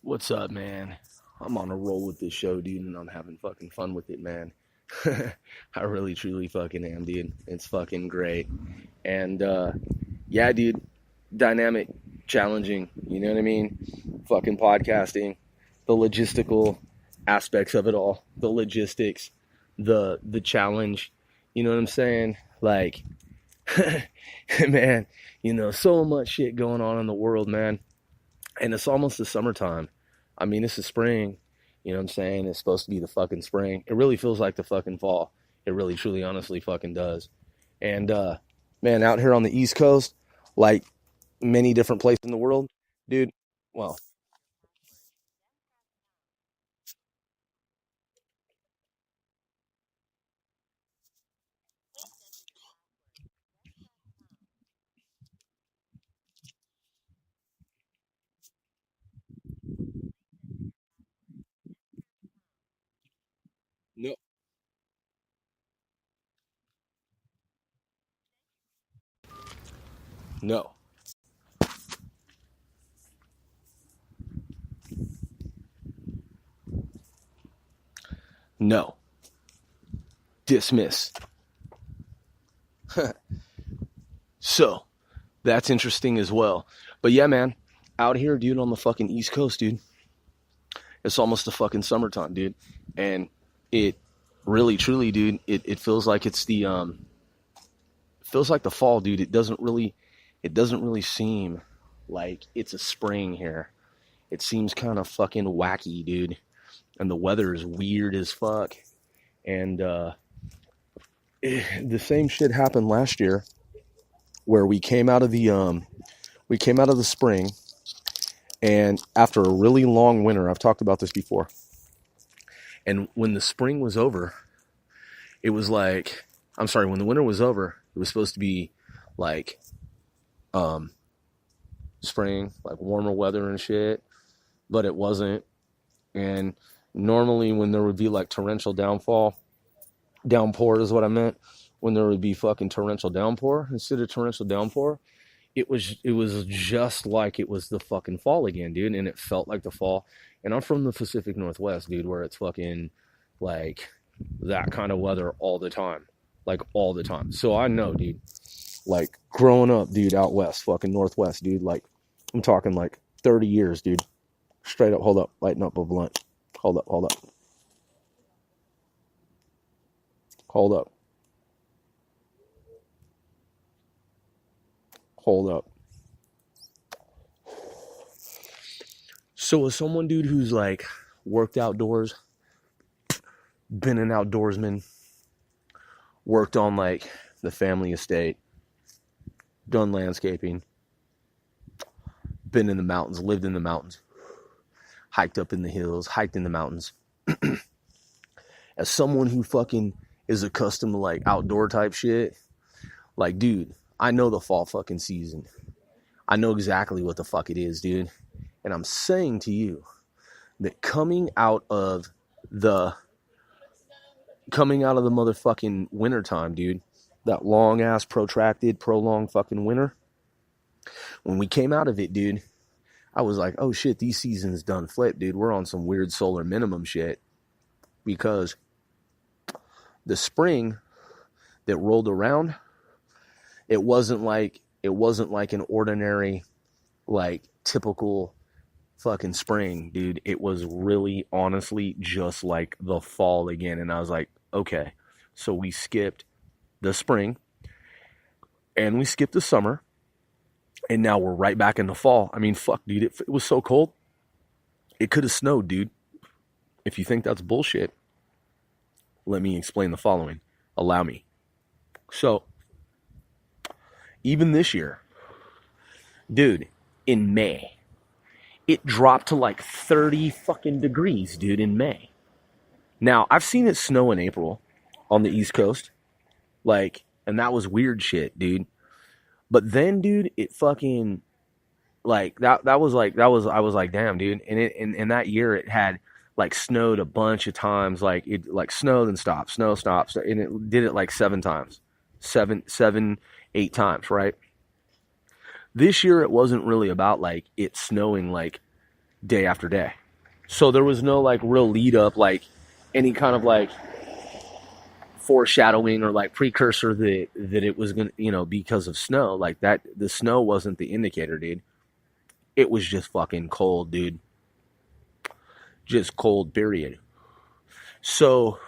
What's up, man? I'm on a roll with this show, dude, and I'm having fucking fun with it, man. I really, truly fucking am, dude. It's fucking great. And, yeah, dude, dynamic, challenging, you know what I mean? Fucking podcasting, the logistical aspects of it all, the logistics, the challenge, you know what I'm saying? Like, man, so much shit going on in the world, man. And it's almost the summertime. I mean, this is spring. You know what I'm saying? It's supposed to be the fucking spring. It really feels like the fucking fall. It really, truly, honestly fucking does. And, man, out here on the East Coast, like many different places in the world, dude, well, no, no, no, dismiss. So, that's interesting as well. But yeah, man, out here, dude, on the fucking East Coast, dude, it's almost the fucking summertime, dude. And it really, truly, dude, it feels like it's feels like the fall, dude. It doesn't really seem like it's a spring here. It seems kind of fucking wacky, dude. And the weather is weird as fuck. And the same shit happened last year where we came out of the spring, and after a really long winter, I've talked about this before. And when the spring was over, it was like, I'm sorry, when the winter was over, it was supposed to be like um spring, like warmer weather and shit, but it wasn't. And normally when there would be like downpour is what I meant. When there would be fucking torrential downpour, instead of torrential downpour, it was just like it was the fucking fall again, dude, and it felt like the fall. And I'm from the Pacific Northwest, dude, where it's fucking like that kind of weather all the time. Like all the time. So I know, dude. Like growing up, dude, out west, fucking northwest, dude, like I'm talking like 30 years, dude. Straight up, hold up, lighten up a blunt. Hold up, hold up. So as someone, dude, who's like worked outdoors, been an outdoorsman, worked on like the family estate, done landscaping, been in the mountains, lived in the mountains, hiked up in the hills, hiked in the mountains. As someone who fucking is accustomed to like outdoor type shit, like, dude, I know the fall fucking season. I know exactly what the fuck it is, dude. And I'm saying to you that the coming out of the motherfucking winter time, dude, that long ass protracted, prolonged fucking winter, when we came out of it, dude, I was like, oh shit, these seasons done flipped, dude. We're on some weird solar minimum shit, because the spring that rolled around, it wasn't like an ordinary, like typical fucking spring, dude. It was really honestly just like the fall again. And I was like, okay, so we skipped the spring and we skipped the summer, and now we're right back in the fall. I mean, fuck, dude, it was so cold. It could have snowed, dude. If you think that's bullshit, let me explain the following. Allow me. So, even this year, dude, in May, it dropped to like 30 fucking degrees, dude, in May. Now, I've seen it snow in April on the East Coast, like, and that was weird shit, dude. But then, dude, it fucking like that was I was like, damn, dude. And in that year it had like snowed a bunch of times. Like it like snowed and stopped, snow stops, and it did it like 7 times. 8 times, right? This year it wasn't really about like it snowing like day after day. So there was no like real lead up, like any kind of like foreshadowing or like precursor that it was gonna, because of snow. Like that, the snow wasn't the indicator, dude. It was just fucking cold, dude. Just cold, period. So,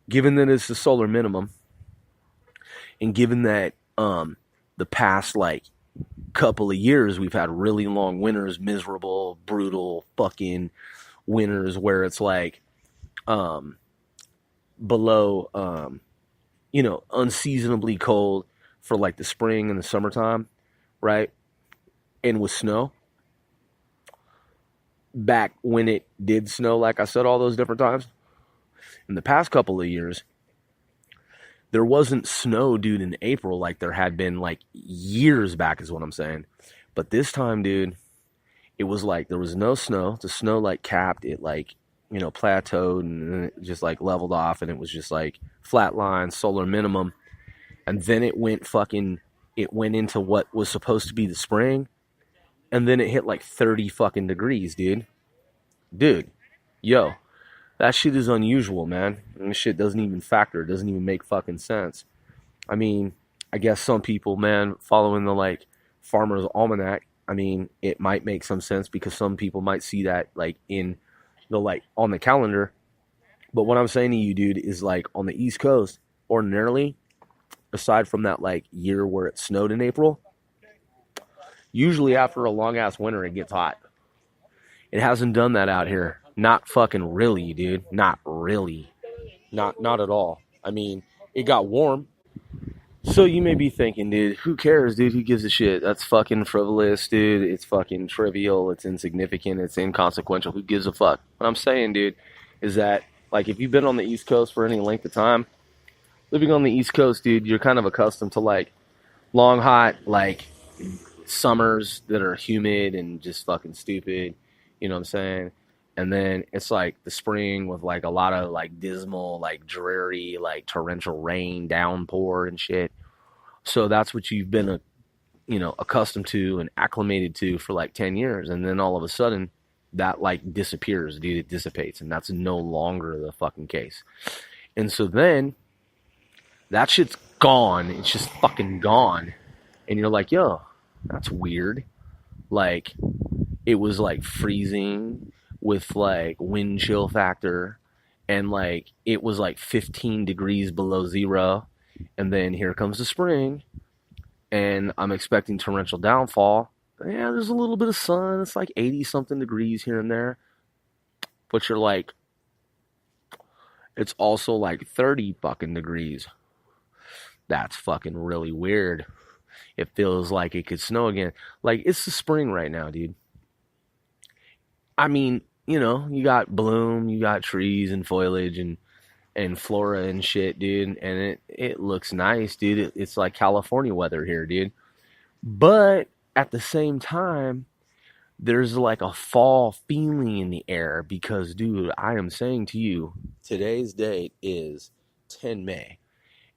given that it's the solar minimum, and given that the past like couple of years we've had really long winters, miserable, brutal, fucking winters where it's like below unseasonably cold for like the spring and the summertime, right? And with snow, back when it did snow, like I said, all those different times in the past couple of years, there wasn't snow, dude, in April like there had been like years back, is what I'm saying. But this time, dude, it was like there was no snow. The snow like capped it, like, plateaued, and then it just like leveled off, and it was just like flatline, solar minimum. And then it went into what was supposed to be the spring, and then it hit like 30 fucking degrees, dude. Dude, yo, that shit is unusual, man. And this shit doesn't even factor. It doesn't even make fucking sense. I mean, I guess some people, man, following the like Farmer's Almanac, I mean, it might make some sense because some people might see that like in the like on the calendar. But what I'm saying to you, dude, is like on the East Coast, ordinarily, aside from that like year where it snowed in April, usually after a long ass winter it gets hot. It hasn't done that out here. Not fucking really, dude. Not really. Not at all. I mean, it got warm. So you may be thinking, dude, who cares, dude? Who gives a shit? That's fucking frivolous, dude. It's fucking trivial. It's insignificant. It's inconsequential. Who gives a fuck? What I'm saying, dude, is that, like, if you've been on the East Coast for any length of time, living on the East Coast, dude, you're kind of accustomed to, like, long, hot, like, summers that are humid and just fucking stupid. You know what I'm saying? And then it's like the spring with like a lot of like dismal, like dreary, like torrential rain, downpour and shit. So that's what you've been, accustomed to and acclimated to for like 10 years. And then all of a sudden that like disappears, dude. It dissipates. And that's no longer the fucking case. And so then that shit's gone. It's just fucking gone. And you're like, yo, that's weird. Like, it was like freezing with like wind chill factor, and like it was like 15 degrees below zero, and then here comes the spring and I'm expecting torrential downfall. Yeah, there's a little bit of sun. It's like 80 something degrees here and there, but you're like, it's also like 30 fucking degrees. That's fucking really weird. It feels like it could snow again. Like, it's the spring right now, dude. I mean, you got bloom, you got trees and foliage and flora and shit, dude. And it looks nice, dude. It's like California weather here, dude. But at the same time, there's like a fall feeling in the air because, dude, I am saying to you, today's date is 10 May.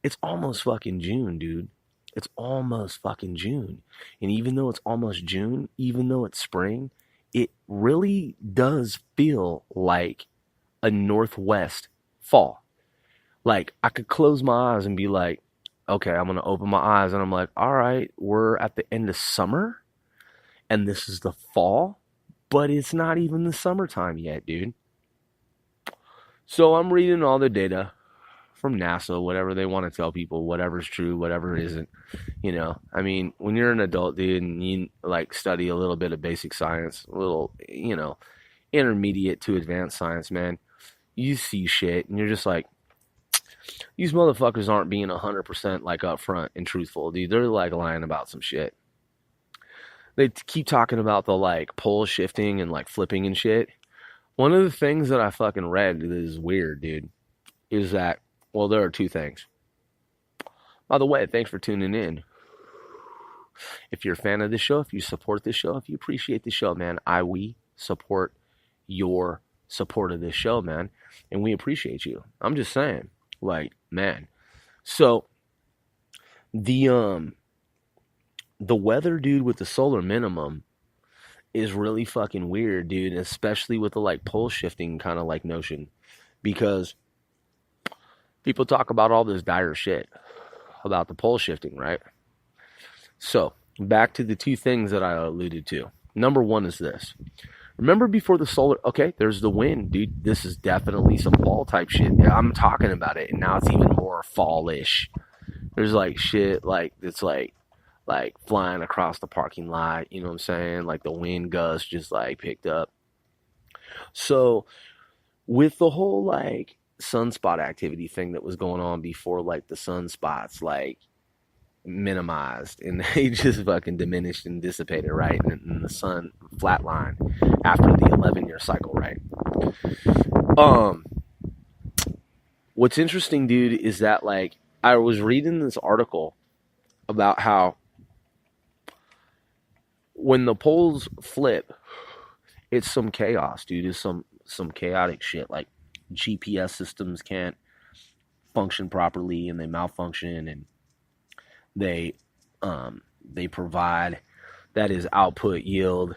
It's almost fucking June, dude. It's almost fucking June. And even though it's almost June, even though it's spring, it really does feel like a northwest fall. Like, I could close my eyes and be like, okay, I'm going to open my eyes and I'm like, all right, we're at the end of summer and this is the fall, but it's not even the summertime yet, dude. So I'm reading all the data from NASA, whatever they want to tell people, whatever's true, whatever isn't. I mean, when you're an adult, dude, and you like study a little bit of basic science, a little, intermediate to advanced science, man, you see shit and you're just like, these motherfuckers aren't being 100% like upfront and truthful, dude. They're like lying about some shit. They keep talking about the like pole shifting and like flipping and shit. One of the things that I fucking read that is weird, dude, is that, well, there are two things. By the way, thanks for tuning in. If you're a fan of this show, if you support this show, if you appreciate this show, man, we support your support of this show, man. And we appreciate you. I'm just saying, like, man. So, the weather, dude, with the solar minimum is really fucking weird, dude, especially with the like pole shifting kind of like notion, because people talk about all this dire shit about the pole shifting, right? So back to the two things that I alluded to. Number one is this. Remember before the solar, okay, there's the wind, dude. This is definitely some fall type shit. Yeah, I'm talking about it, and now it's even more fallish. There's like shit like it's like flying across the parking lot, you know what I'm saying? Like the wind gust just like picked up. So with the whole like sunspot activity thing that was going on before like the sunspots like minimized and they just fucking diminished and dissipated, right? And the sun flatlined after the 11-year cycle, right? What's interesting, dude, is that like I was reading this article about how when the poles flip, it's some chaos, dude. It's some chaotic shit. Like GPS systems can't function properly and they malfunction, and they provide, that is output yield,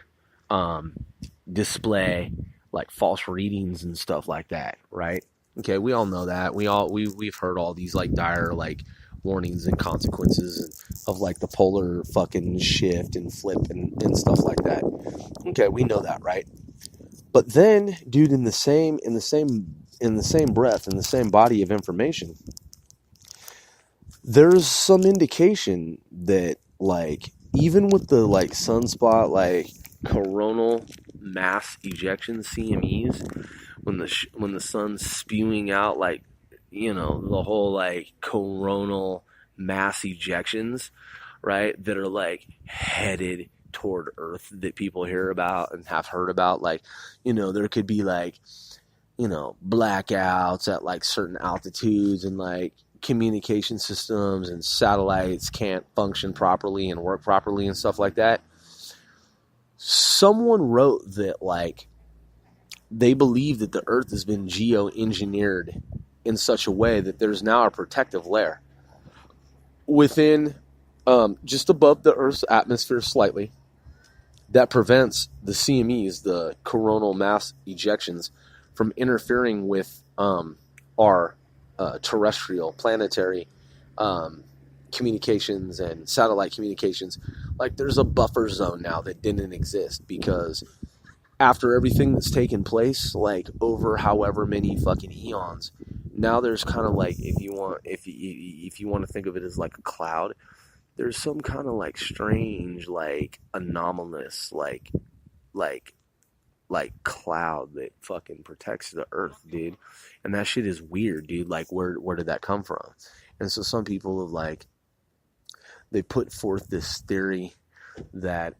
display like false readings and stuff like that, right? Okay, we all know that. We've heard all these like dire like warnings and consequences of like the polar fucking shift and flip and stuff like that. Okay, we know that, right? But then, dude, in the same breath, in the same body of information, there's some indication that like even with the like sunspot like coronal mass ejection CMEs, when the sun's spewing out like, you know, the whole like coronal mass ejections, right, that are like headed toward Earth, that people hear about and have heard about, like, you know, there could be like, you know, blackouts at like certain altitudes, and like communication systems and satellites can't function properly and work properly and stuff like that. Someone wrote that like they believe that the Earth has been geoengineered in such a way that there's now a protective layer within, just above the Earth's atmosphere slightly, that prevents the CMEs, the coronal mass ejections, from interfering with our terrestrial, planetary communications and satellite communications. Like there's a buffer zone now that didn't exist, because after everything that's taken place, like over however many fucking eons, now there's kind of like, if you want to think of it as like a cloud, there's some kind of like strange, like anomalous, like cloud that fucking protects the Earth, dude. And that shit is weird, dude. Like where did that come from? And so some people have like, they put forth this theory that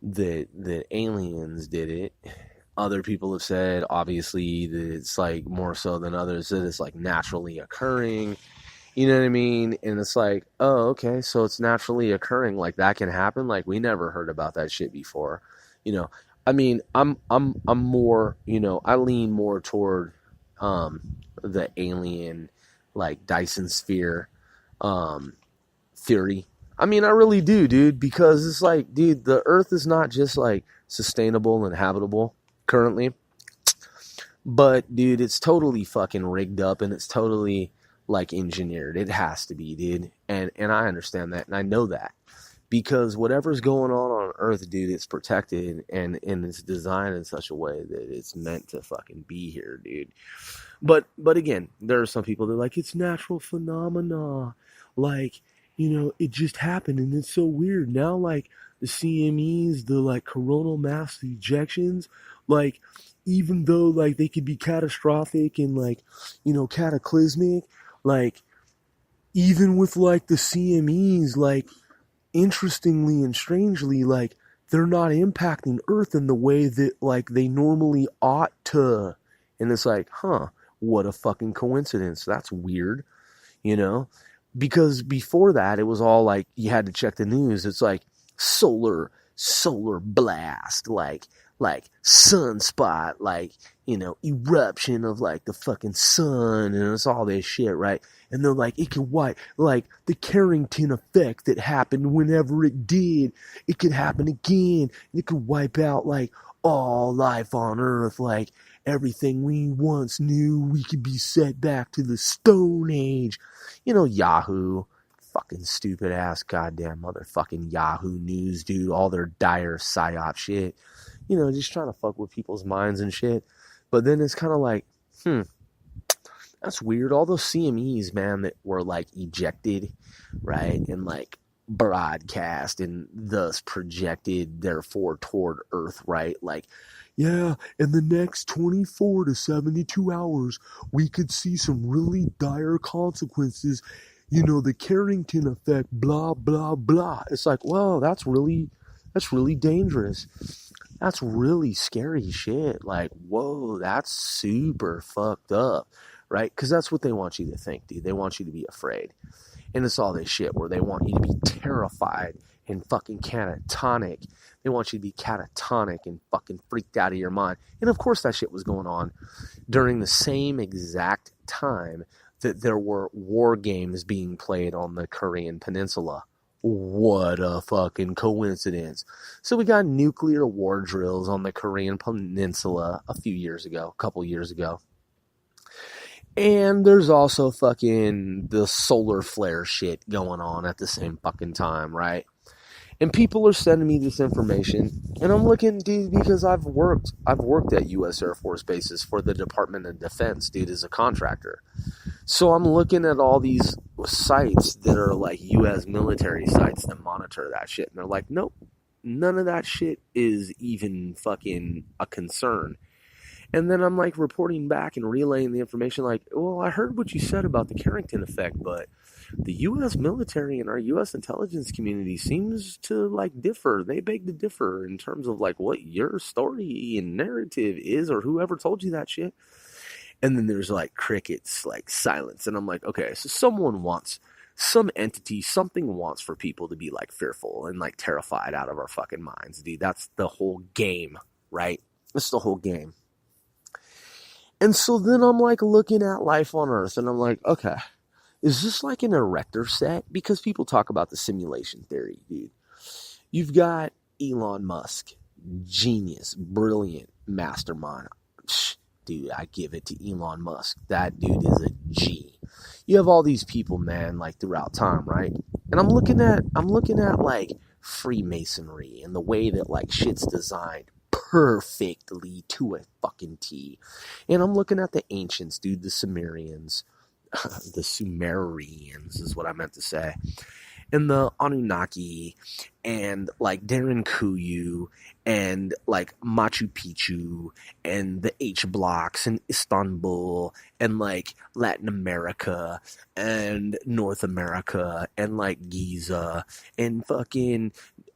that aliens did it. Other people have said, obviously, that it's like more so than others, that it's like naturally occurring. You know what I mean? And it's like, oh, okay, so it's naturally occurring. Like that can happen. Like we never heard about that shit before. You know, I mean, I'm more, you know, I lean more toward the alien, like Dyson sphere theory. I mean, I really do, dude, because it's like, dude, the Earth is not just like sustainable and habitable currently, but dude, it's totally fucking rigged up, and it's totally like engineered. It has to be, dude. And I understand that, and I know that, because whatever's going on Earth, dude, it's protected and it's designed in such a way that it's meant to fucking be here, dude. But again, there are some people that are like, it's natural phenomena, like, you know, it just happened and it's so weird. Now, like, the CMEs, the, like, coronal mass ejections, like, even though, like, they could be catastrophic and, like, you know, cataclysmic, like, even with, like, the CMEs, like, interestingly and strangely, like, they're not impacting Earth in the way that, like, they normally ought to. And it's like, huh, what a fucking coincidence. That's weird, you know? Because before that, it was all like, you had to check the news. It's like solar blast, like like sunspot, like, eruption of like the fucking sun, and it's all this shit, right? And they're like, it could wipe, like the Carrington effect that happened whenever it did, it could happen again. It could wipe out like all life on Earth, like everything we once knew. We could be set back to the Stone Age. Yahoo. Fucking stupid ass goddamn motherfucking Yahoo News, dude. All their dire psyop shit. Just trying to fuck with people's minds and shit. But then it's kind of like, that's weird. All those CMEs, man, that were like ejected, right? And like broadcast and thus projected, therefore, toward Earth, right? Like, yeah, in the next 24 to 72 hours, we could see some really dire consequences. The Carrington effect, blah, blah, blah. It's like, well, that's really dangerous. That's really scary shit. Like, whoa, that's super fucked up, right? Because that's what they want you to think, dude. They want you to be afraid. And it's all this shit where they want you to be terrified and fucking catatonic. They want you to be catatonic and fucking freaked out of your mind. And of course that shit was going on during the same exact time that there were war games being played on the Korean Peninsula. What a fucking coincidence. So we got nuclear war drills on the Korean Peninsula a couple years ago. And there's also fucking the solar flare shit going on at the same fucking time, right? And people are sending me this information, and I'm looking, dude, because I've worked at U.S. Air Force bases for the Department of Defense, dude, as a contractor. So I'm looking at all these sites that are like U.S. military sites that monitor that shit, and they're like, nope, none of that shit is even fucking a concern. And then I'm like reporting back and relaying the information like, well, I heard what you said about the Carrington effect, but the U.S. military and our U.S. intelligence community seems to like differ. They beg to differ in terms of like what your story and narrative is, or whoever told you that shit. And then there's like crickets, like silence. And I'm like, okay, so some entity, something wants for people to be like fearful and like terrified out of our fucking minds, dude. That's the whole game, right? That's the whole game. And so then I'm like looking at life on Earth, and I'm like, okay, is this like an erector set? Because people talk about the simulation theory, dude. You've got Elon Musk, genius, brilliant, mastermind. Dude, I give it to Elon Musk. That dude is a G. You have all these people, man, like throughout time, right? And I'm looking at like Freemasonry and the way that like shit's designed perfectly to a fucking T. And I'm looking at the ancients, dude, the Sumerians. The Sumerians is what I meant to say. And the Anunnaki, and like Darren Kuyu, and like Machu Picchu, and the H blocks, and Istanbul, and like Latin America, and North America, and like Giza, and fucking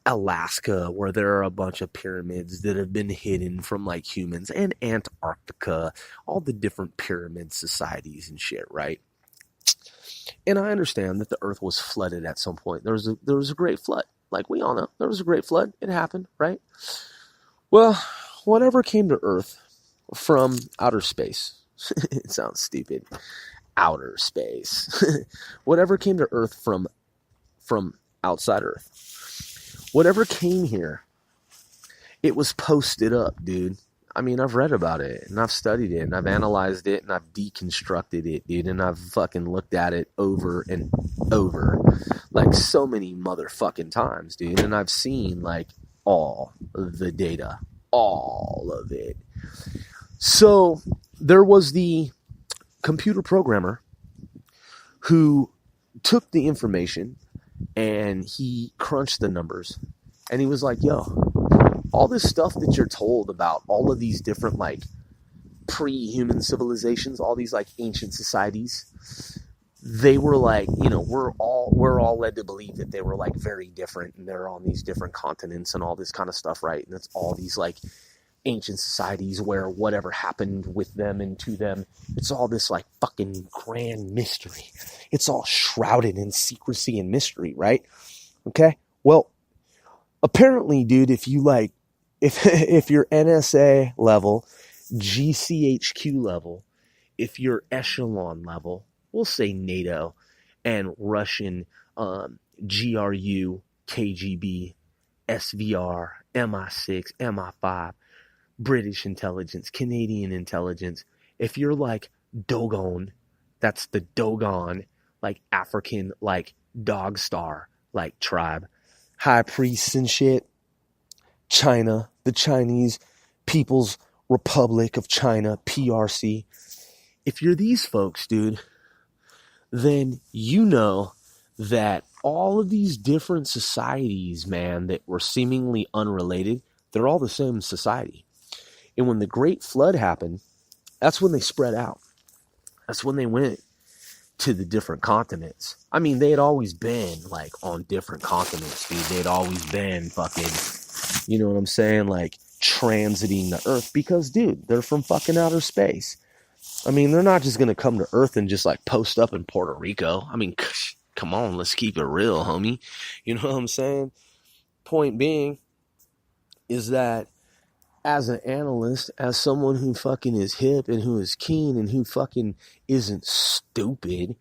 Alaska, where there are a bunch of pyramids that have been hidden from like humans, and Antarctica, all the different pyramid societies and shit, right? And I understand that the earth was flooded at some point. There was a great flood. Like we all know, there was a great flood. It happened, right? Well, whatever came to earth from outer space, it sounds stupid, outer space, whatever came to earth from outside earth, whatever came here, it was posted up, dude. I mean, I've read about it, and I've studied it, and I've analyzed it, and I've deconstructed it, dude, and I've fucking looked at it over and over, like so many motherfucking times, dude, and I've seen, like, all of the data, all of it. So, there was the computer programmer who took the information, and he crunched the numbers, and he was like, yo, all this stuff that you're told about all of these different like pre-human civilizations, all these like ancient societies, they were like, you know, we're all led to believe that they were like very different, and they're on these different continents and all this kind of stuff, right? And it's all these like ancient societies where whatever happened with them and to them, it's all this like fucking grand mystery. It's all shrouded in secrecy and mystery, right? Okay? Well, apparently, dude, if if you're NSA level, GCHQ level, if you're echelon level, we'll say NATO and Russian GRU, KGB, SVR, MI6, MI5, British intelligence, Canadian intelligence. If you're like Dogon, that's the Dogon, like African, like Dog Star, like tribe, high priests and shit. China, the Chinese People's Republic of China, PRC. If you're these folks, dude, then you know that all of these different societies, man, that were seemingly unrelated, they're all the same society. And when the Great Flood happened, that's when they spread out. That's when they went to the different continents. I mean, they had always been, like, on different continents, dude. They had always been fucking, you know what I'm saying, like, transiting the Earth. Because, dude, they're from fucking outer space. I mean, they're not just going to come to Earth and just, like, post up in Puerto Rico. I mean, come on, let's keep it real, homie. You know what I'm saying? Point being is that as an analyst, as someone who fucking is hip and who is keen and who fucking isn't stupid,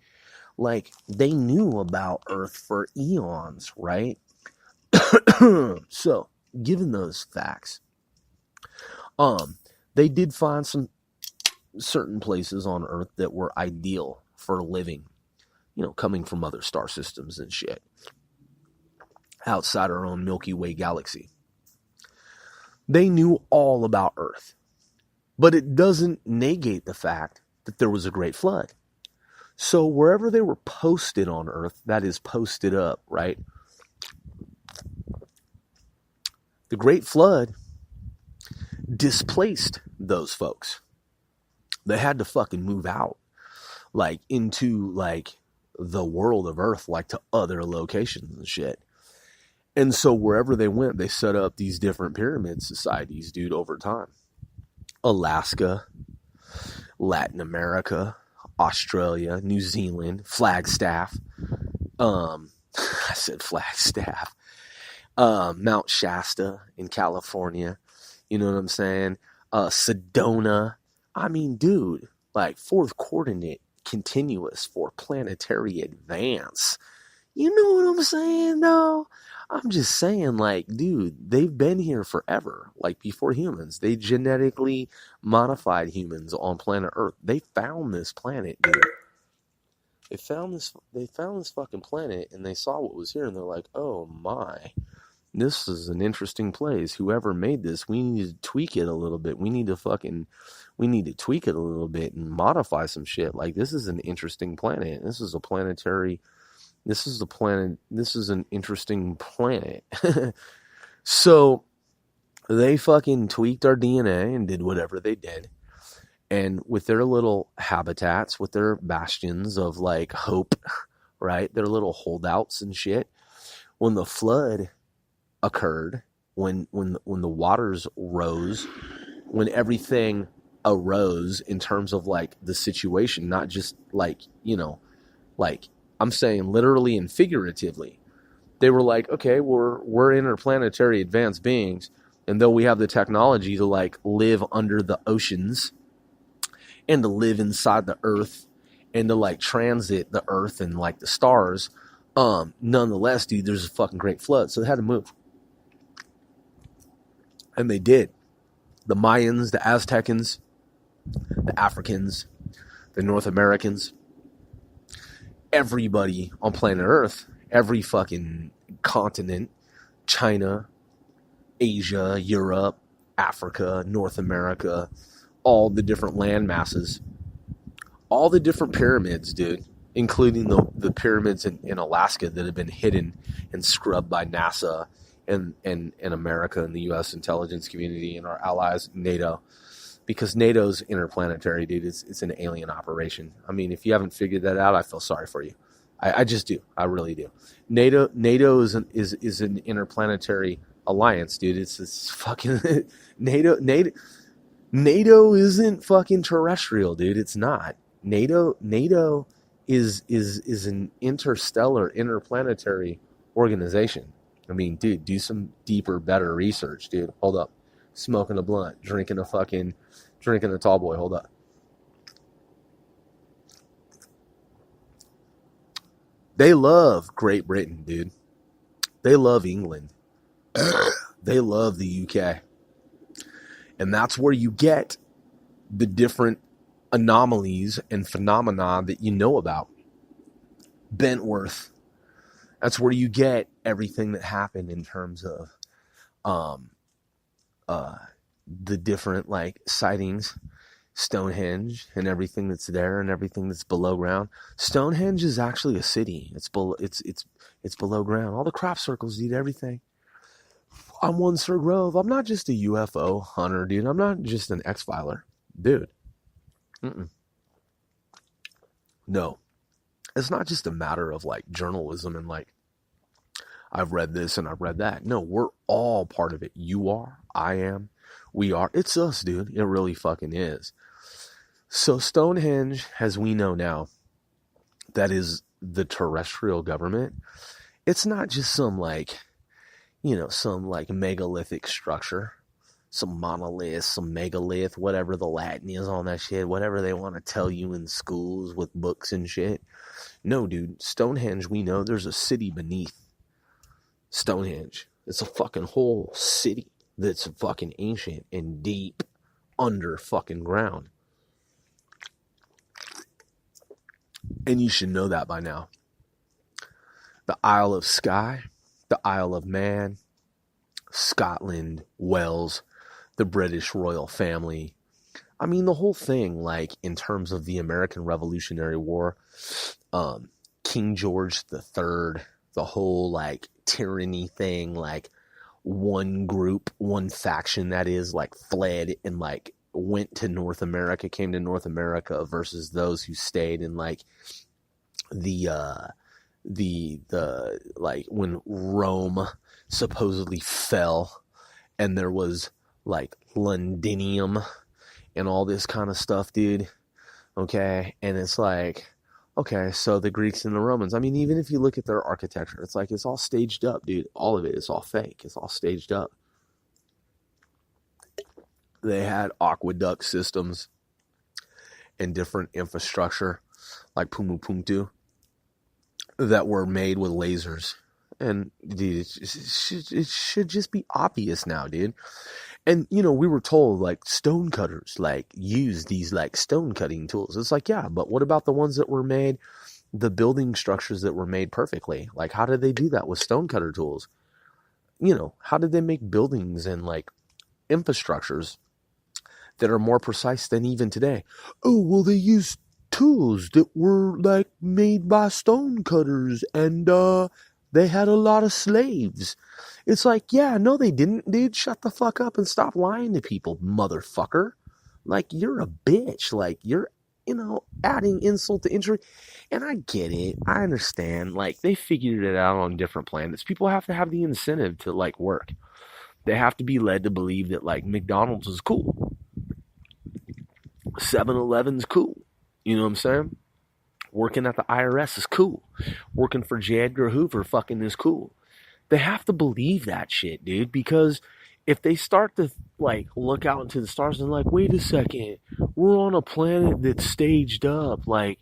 like, they knew about Earth for eons, right? So, given those facts, they did find some certain places on Earth that were ideal for living, you know, coming from other star systems and shit, outside our own Milky Way galaxy. They knew all about Earth, but it doesn't negate the fact that there was a great flood. So wherever they were posted on Earth, that is posted up, right? The great flood displaced those folks. They had to fucking move out, like, into, like, the world of Earth, like, to other locations and shit. And so wherever they went, they set up these different pyramid societies, dude, over time. Alaska, Latin America, Australia, New Zealand, Flagstaff. I said Flagstaff. Mount Shasta in California. You know what I'm saying? Sedona. I mean, dude, like, fourth coordinate continuous for planetary advance. You know what I'm saying, though? I'm just saying, like, dude, they've been here forever, like, before humans. They genetically modified humans on planet Earth. They found this planet, dude. They found this fucking planet, and they saw what was here, and they're like, oh my, this is an interesting place. Whoever made this, we need to tweak it a little bit. We need to tweak it a little bit and modify some shit. Like, this is an interesting planet. This is an interesting planet. So they fucking tweaked our DNA and did whatever they did. And with their little habitats, with their bastions of, like, hope, right? Their little holdouts and shit. When the flood occurred, when the waters rose, when everything arose in terms of, like, the situation, not just, like, you know, like, I'm saying literally and figuratively. They were like, okay, we're interplanetary advanced beings, and though we have the technology to, like, live under the oceans and to live inside the Earth and to, like, transit the Earth and, like, the stars, nonetheless, dude, there's a fucking great flood, so they had to move. And they did. The Mayans, the Aztecans, the Africans, the North Americans, everybody on planet Earth, every fucking continent, China, Asia, Europe, Africa, North America, all the different land masses, all the different pyramids, dude, including the pyramids in Alaska that have been hidden and scrubbed by NASA and America and the U.S. intelligence community and our allies, NATO. Because NATO's interplanetary, dude. It's an alien operation. I mean, if you haven't figured that out, I feel sorry for you. I just do. I really do. NATO is an interplanetary alliance, dude. It's fucking NATO isn't fucking terrestrial, dude. It's not. NATO is an interstellar, interplanetary organization. I mean, dude, do some deeper, better research, dude. Hold up. smoking a blunt, drinking a tall boy. Hold up. They love Great Britain, dude. They love England. They love the UK. And that's where you get the different anomalies and phenomena that you know about. Bentworth. That's where you get everything that happened in terms of the different like sightings, Stonehenge and everything that's there and everything that's below ground. Stonehenge is actually a city. It's below ground. All the crop circles, dude, everything. I'm one Sir Grove. I'm not just a UFO hunter, dude. I'm not just an X-Filer. Dude. No. It's not just a matter of like journalism and like I've read this and I've read that. No, we're all part of it. You are. I am. We are. It's us, dude. It really fucking is. So Stonehenge, as we know now, that is the terrestrial government. It's not just some like, some like megalithic structure, some monolith, some megalith, whatever the Latin is on that shit, whatever they want to tell you in schools with books and shit. No, dude, Stonehenge, we know there's a city beneath Stonehenge. It's a fucking whole city that's fucking ancient and deep under fucking ground. And you should know that by now. The Isle of Skye, the Isle of Man, Scotland, Wales, the British royal family. I mean, the whole thing, like, in terms of the American Revolutionary War, King George III, the whole, like, tyranny thing, like, one group, one faction, that is, like, fled and, like, went to North America, came to North America versus those who stayed in, like, the like when Rome supposedly fell and there was like Londinium and all this kind of stuff, dude. Okay. And it's like, okay, so the Greeks and the Romans, I mean, even if you look at their architecture, it's like, it's all staged up, dude. All of it is all fake. It's all staged up. They had aqueduct systems and different infrastructure like Pumu that were made with lasers. And dude, it should just be obvious now, dude. And, we were told, like, stone cutters, like, use these, like, stone cutting tools. It's like, yeah, but what about the ones that were made, the building structures that were made perfectly? Like, how did they do that with stone cutter tools? How did they make buildings and, like, infrastructures that are more precise than even today? Oh, well, they used tools that were, like, made by stone cutters, and, they had a lot of slaves. It's like, yeah, no, they didn't, dude. Shut the fuck up and stop lying to people, motherfucker. Like, you're a bitch. Like, you're, adding insult to injury. And I get it. I understand. Like, they figured it out on different planets. People have to have the incentive to, like, work. They have to be led to believe that, like, McDonald's is cool. 7-Eleven's cool. You know what I'm saying? Working at the IRS is cool. Working for J. Edgar Hoover fucking is cool. They have to believe that shit, dude, because if they start to, like, look out into the stars and, like, wait a second, we're on a planet that's staged up. Like,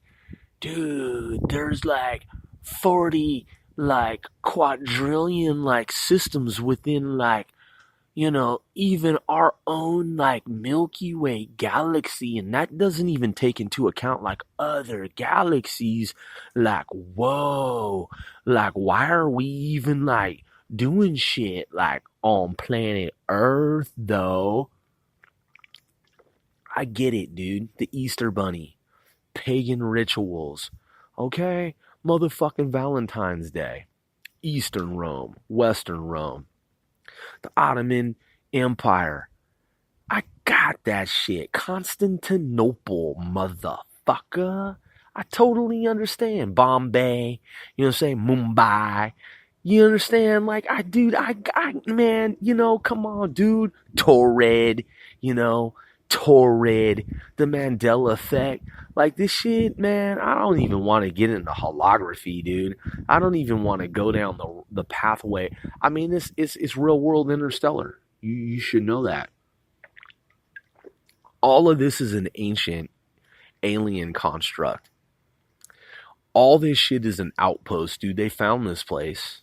dude, there's, like, 40, like, quadrillion, like, systems within, like, even our own, like, Milky Way galaxy, and that doesn't even take into account, like, other galaxies. Like, whoa, like, why are we even, like, doing shit, like, on planet Earth, though? I get it, dude. The Easter Bunny, pagan rituals, okay? Motherfucking Valentine's Day, Eastern Rome, Western Rome, the Ottoman Empire. I got that shit. Constantinople, motherfucker. I totally understand. Bombay, you know what I'm saying? Mumbai. You understand? Like, man, come on, dude. Torrid, Torrid, the Mandela effect. Like, this shit, man, I don't even want to get into holography, dude. I don't even want to go down the pathway. I mean, it's real world interstellar. You should know that. All of this is an ancient alien construct. All this shit is an outpost, dude. They found this place,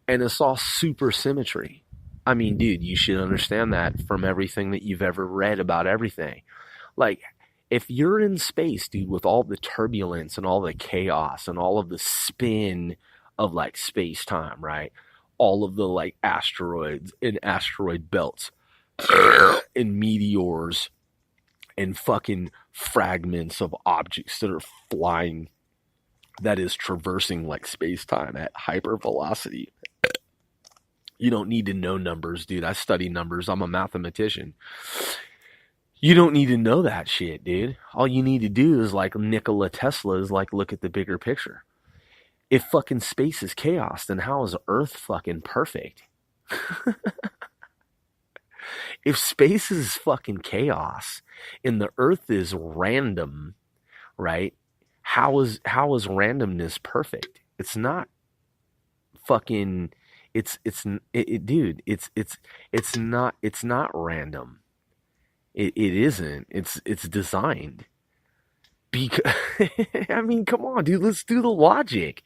and it's all super symmetry. I mean, dude, you should understand that from everything that you've ever read about everything. Like, if you're in space, dude, with all the turbulence and all the chaos and all of the spin of like space time, right? All of the like asteroids and asteroid belts and meteors and fucking fragments of objects that are flying, that is traversing like space-time at hypervelocity. You don't need to know numbers, dude. I study numbers. I'm a mathematician. You don't need to know that shit, dude. All you need to do is like Nikola Tesla is like, look at the bigger picture. If fucking space is chaos, then how is Earth fucking perfect? If space is fucking chaos and the Earth is random, right? How is randomness perfect? It's not fucking. Dude. It's not random. It isn't. It's designed. Because I mean, come on, dude. Let's do the logic,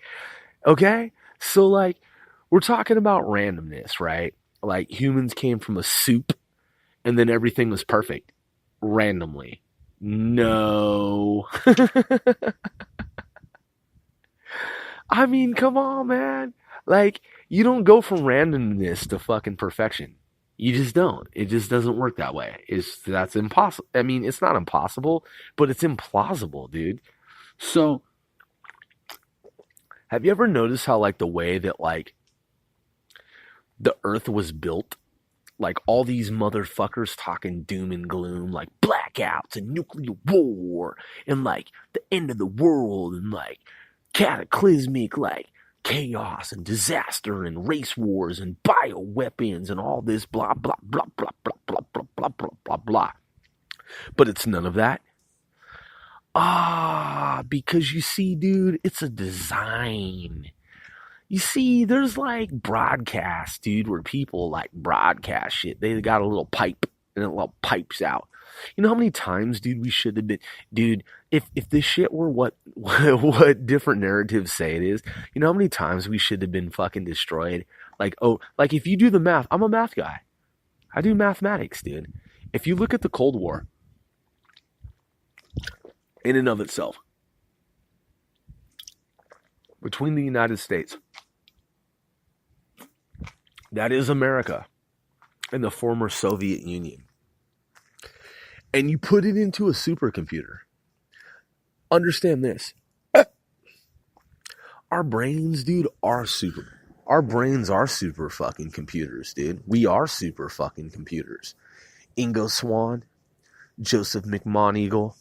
okay? So like, we're talking about randomness, right? Like humans came from a soup, and then everything was perfect randomly. No. I mean, come on, man. Like, you don't go from randomness to fucking perfection. You just don't. It just doesn't work that way. That's impossible. I mean, it's not impossible, but it's implausible, dude. So, have you ever noticed how, like, the way that, like, the Earth was built? Like, all these motherfuckers talking doom and gloom, like, blackouts and nuclear war and, like, the end of the world and, like, cataclysmic, like, chaos and disaster and race wars and bioweapons and all this blah, blah, blah, blah, blah, blah, blah, blah, blah, blah, blah. But it's none of that. Because you see, dude, it's a design. You see, there's like broadcasts, dude, where people like broadcast shit. They got a little pipe and it little pipes out. You know how many times, dude, we should have been, dude, if this shit were what different narratives say it is, you know how many times we should have been fucking destroyed? Like, like if you do the math, I'm a math guy. I do mathematics, dude. If you look at the Cold War, in and of itself, between the United States, that is America, and the former Soviet Union, and you put it into a supercomputer, understand this. Our brains, dude, are super. Our brains are super fucking computers, dude. We are super fucking computers. Ingo Swann, Joseph McMoneagle,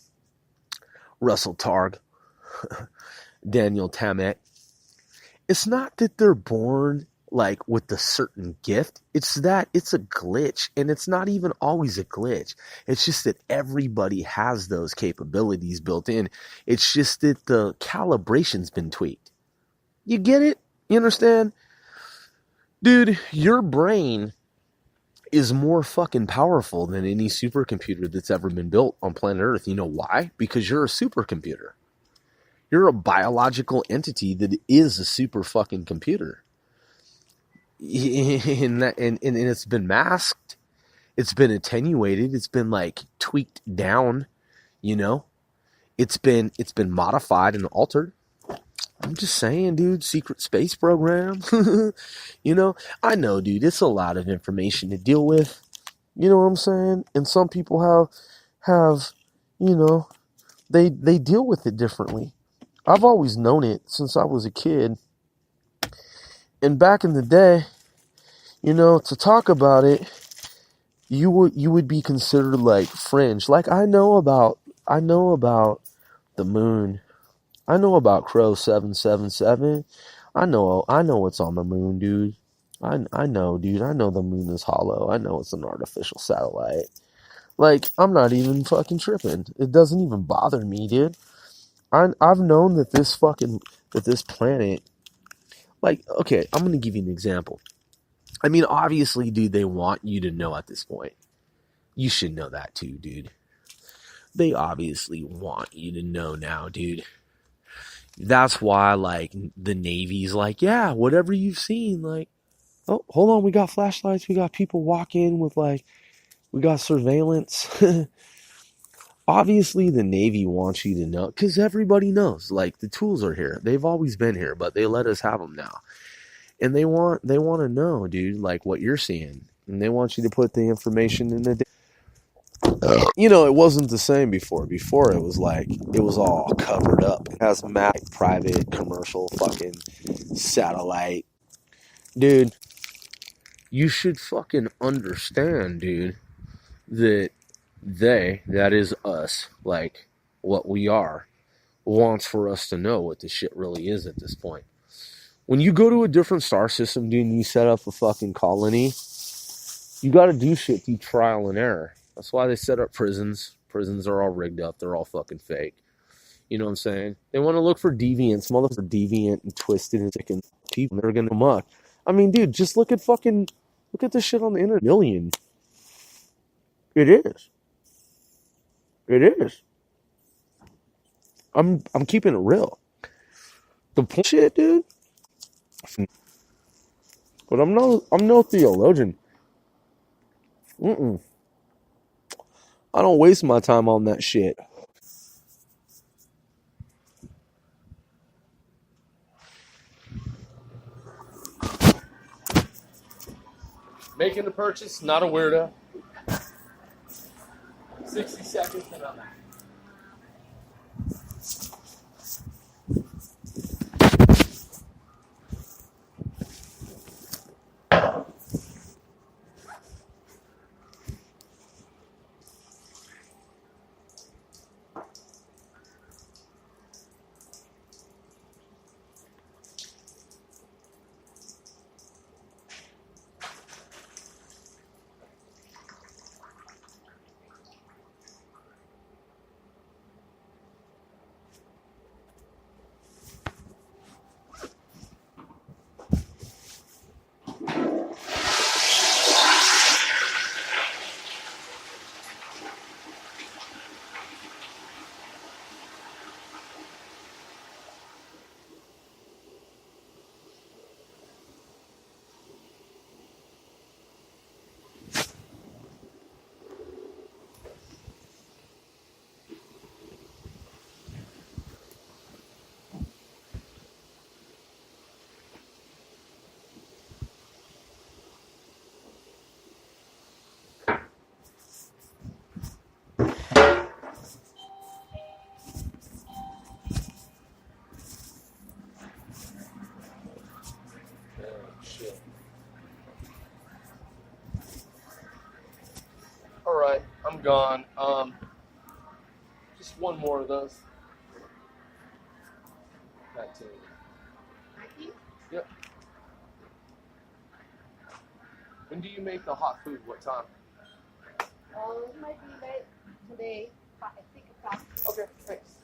Russell Targ, Daniel Tammet. It's not that they're born like with a certain gift. It's that it's a glitch, and it's not even always a glitch. It's just that everybody has those capabilities built in. It's just that the calibration's been tweaked. You get it? You understand? Dude, your brain is more fucking powerful than any supercomputer that's ever been built on planet Earth. You know why? Because you're a supercomputer. You're a biological entity that is a super fucking computer. And it's been masked, it's been attenuated, it's been like tweaked down, you know, it's been modified and altered. I'm just saying, dude, secret space program. You know, I know, dude, it's a lot of information to deal with, you know what I'm saying? And some people have you know, they deal with it differently. I've always known it since I was a kid. And back in the day, you know, to talk about it, you would be considered like fringe. Like I know about the moon. I know about Crow 777. I know what's on the moon, dude. I know, dude. I know the moon is hollow. I know it's an artificial satellite. Like, I'm not even fucking tripping. It doesn't even bother me, dude. I've known that this planet, like, okay, I'm going to give you an example. I mean, obviously, dude, they want you to know at this point. You should know that too, dude. They obviously want you to know now, dude. That's why, like, the Navy's like, yeah, whatever you've seen, like, oh, hold on, we got flashlights, we got people walk in with, like, we got surveillance. Obviously, the Navy wants you to know, because everybody knows, like, the tools are here. They've always been here, but they let us have them now. And they want to know, dude, like, what you're seeing. And they want you to put the information in the... You know, it wasn't the same before. Before, it was like, it was all covered up. It has Mac, private, commercial, fucking satellite. Dude, you should fucking understand, dude, that that is us, like, what we are, wants for us to know what this shit really is at this point. When you go to a different star system, dude, and you set up a fucking colony, you gotta do shit through trial and error. That's why they set up prisons. Prisons are all rigged up. They're all fucking fake. You know what I'm saying? They want to look for deviants. Motherfuckers are deviant and twisted and sick and people. They're gonna muck. I mean, dude, just look at this shit on the internet. Million. It is. It is. I'm keeping it real. The shit, dude. But I'm no theologian. I don't waste my time on that shit. Making the purchase, not a weirdo. 60 seconds and I'm out. Shit. All right, I'm gone. Just one more of those. Back to you. Yep. When do you make the hot food? What time? It might be late today. I think it's Okay, thanks.